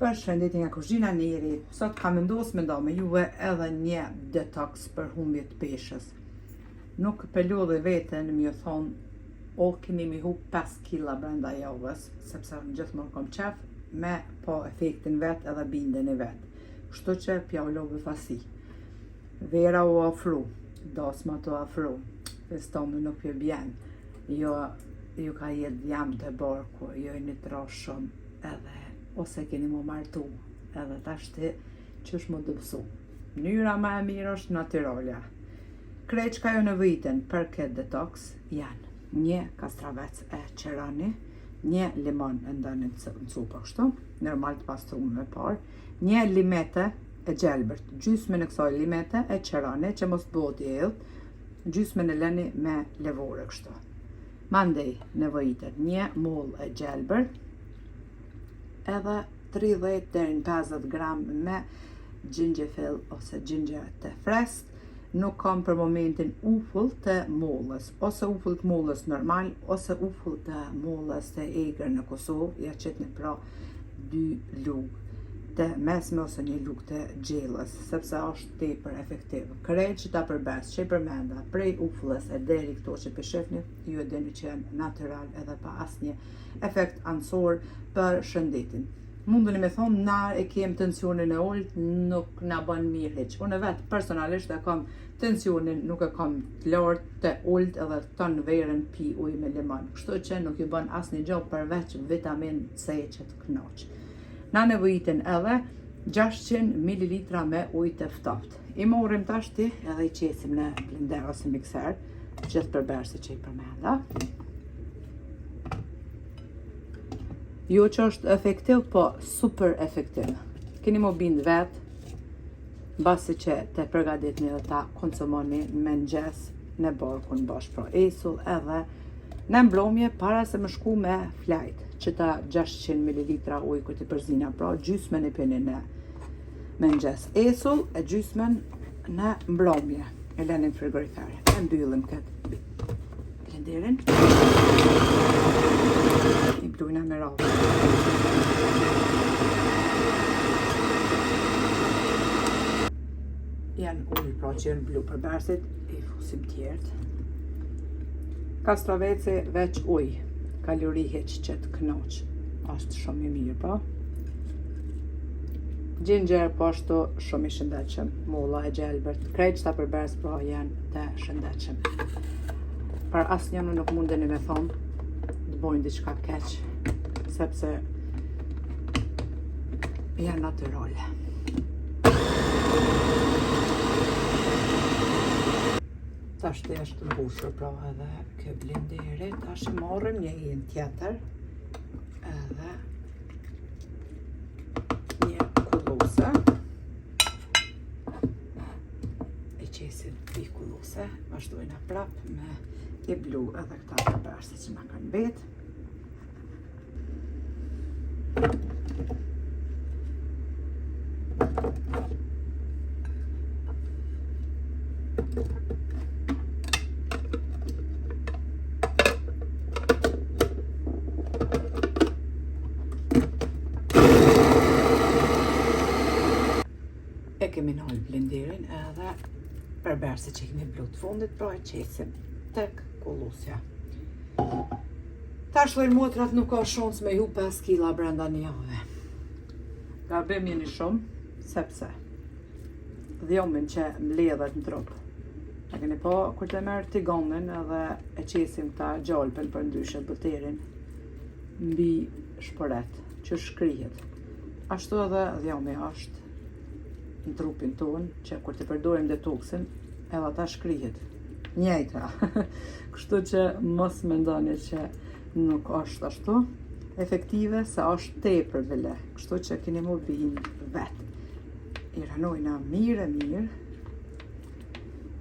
Përshëndetje nga kuzhina Neri. Sot kam vendosur me me juve edhe një detox për humbje të peshës. Nuk përlodhe veten më thon o keni mi humb 5 kg brenda javës, sepse gjithmonë kam qef me po efektin vet edhe bindjen e vet. Kështu që pjaullove fasi. Vera u ofru, dasma të ofru, festomi nuk ju bjen. Jo ka jetë jam të barku, jo një troshëm edhe ose keni më martu, edhe tashti qësh më dëpsu. Mënyra ma e mirë është natyralja. Krejt që ka jo nevojiten për këtë detox janë një kastravec e qerani, një limon e ndani në cupë kështu, normal të pastrume me parë, një limete e gjelbërt, gjysmën e kësaj limete e qerani që mos bëhet i edhë, gjysmën e lëni me levore kështu. Mandej nevojitet një mull e gjelbërt, edhe 30 deri në 50 gram me gjingjefil ose gjingje të freskët. Nuk kam për momentin ufull të mollës, ose ufull të mollës normal, ose ufull të mollës të egër në Kosovë, ja qëtë në pra 2 lugë të mesme ose një lugë të gjellës, sepse është tepër efektiv. Krejt që ta përbes, që i përmenda, prej ufullës e deri këto që pëshefni, ju e dini që janë natural edhe pa asnjë efekt ansor për shëndetin. Mundeni me thonë, na e kem tensionin e ullt, nuk na bën mirë hiç. Unë vetë personalisht e kam tensionin, nuk e kam të lartë, të ullt edhe ton verën pi ujë me limon. Kështu që nuk ju bën asnjë gjë përveç vitamin C që të kënaq. Na nevojiten edhe 600 ml me ujë të ftoftë. I morim tashti edhe i qesim në blender ose mikser, gjithë përbërësi që i përmenda. Jo që është efektiv, po super efektiv. Keni më bindë vetë, basi që të përgaditni dhe ta konsumoni me mëngjes në barkun bashkë pra esull edhe në mbromje para se më shku me flajt, që ta 600 ml ujë këtë i përzina, pra gjysmen e pini në mëngjes esull e gjysmen në mbromje. E lënim frigorifere. E mbyllim këtë blenderin. I blujna me rallë. Janë ujë pra që janë blu përbërësit, i fusim tjertë. Kastraveci veç ujë, kalori heq që të kënaq, është shumë i mirë pa. Ginger po ashtu shumë i shëndetshëm, molla e gjelbërt, krejt që ta përbërës pra janë të shëndetshëm. Për asnjë nuk mundeni me thonë, bojnë diçka keq, sepse janë natyrale. Tashti është mbushur pra edhe kjo blenderi, tash i marrim një hinë tjetër edhe një kulluse. E qesim pi kulluse, vazhdojna prap me i blu edhe këta përbërësi që na kanë betë. E kemi nëllë blenderin edhe përbërësi që kemi blu të fundit, pra e qesim tek kullusja. Ta shlojnë motrat nuk ka shans me ju 5 kg brenda një javë. Gabim jeni shumë, sepse dhjomin që mbledhet në trup. E keni po, kur të merë tigonin edhe e qesim ta gjalpen për ndryshe bëterin mbi shporet, që shkrihet. Ashtu edhe dhjomi është në trupin tonë, që kur të përdorim detoxin, edhe ta shkrihet. Njëjta. Kështu që mos mendoni që nuk është ashtu efektive, se është tepër vele. Kështu që keni më bindë vetë. I ranojna mirë,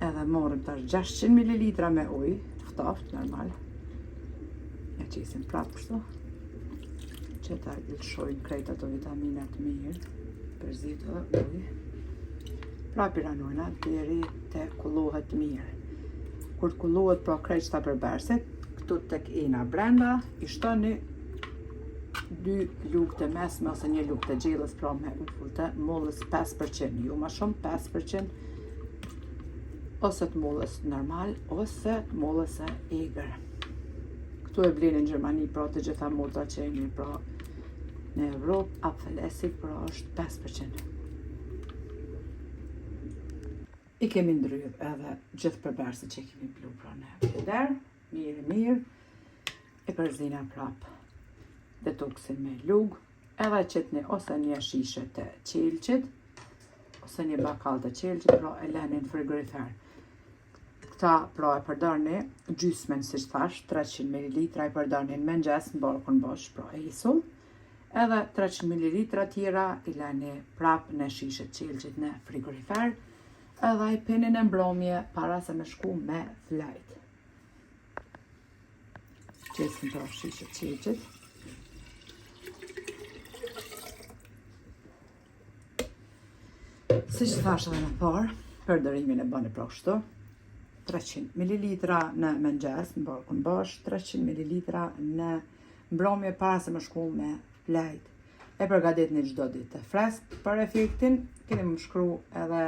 edhe morëm tash 600 ml me ujë, ftoftë, normal. Ja qesim prapë kështu, që ta lëshojnë krejt ato vitaminat mirë, përzit edhe ujë. Prapë i ranojna deri të kullohet mirë. Kur të kullohet pra krejt që ta përbërësit, këtu tek ena brenda, i shtoni 2 lugë të mesme ose 1 lugë të gjellës, pra me ufull të mollës 5%, jo më shumë 5%, ose të mollës normal, ose të mollës e egër. Këtu e blenë në Gjermani, pra të gjitha motra që jemi, pra në Evropë, apfelesik, pra është 5%. I kemi ndrydh edhe gjithë përbërësit që kemi plu pra në frigider, mirë, e përzina prap detoksin me lugë, edhe qëtni ose një shishe të qelqit, ose një bakal të qelqit, pra e leni në frigorifer. Këta pra e përdorni gjysmen, si që thash, 300 ml, i përdorni në mëngjes në barkun bosh, pra e isull, edhe 300 ml tjera i leni prap në shishe të qelqit në frigorifer, edhe i pinin e mbromje para se me shku me flajt. Qesim pra shishe qelqit. Si që thash edhe në parë, përdorimin e bëni pra kështu. 300 ml në mëngjes, në barkun bosh, 300 ml në mbromje para se me shku me flajt. E përgatitni çdo ditë të fresk. Për efektin, keni më shkru edhe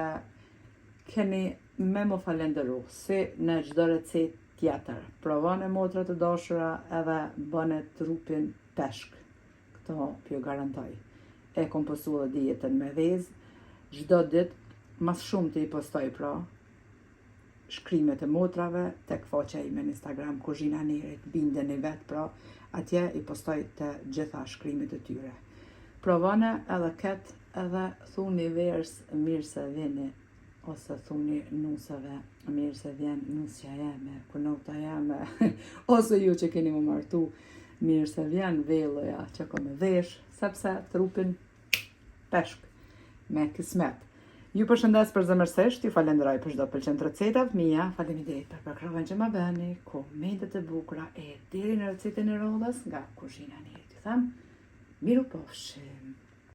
keni me më falenderu, si në çdo recet tjetër. Provone motra të dashura edhe bëne trupin peshk. Këto pjo garantoj. E kom postu dhe dietën me vezë, çdo ditë, mas shumë të i postoj pra, shkrimet e motrave, tek faqja ime në Instagram, Kuzhina Nerit, bindeni vetë pra, atje i postoj të gjitha shkrimet e tyre. Provone edhe ketë edhe thuni vers mirë se vini, ose thuni nuseve, mirë se vjen nusja jeme, kunota jeme, ose ju që keni më martu, mirë se vjen velloja që ko me vesh, sepse trupin peshk, me kismet. Ju përshëndes për zëmërsisht, ju falenderoj për çdo pëlqen të recetat mia, faleminderit për përkrovën që më bëni, komentet e bukura e deri në recetën e rollës nga Kuzhina Nerit. Ju them, miru pofshim.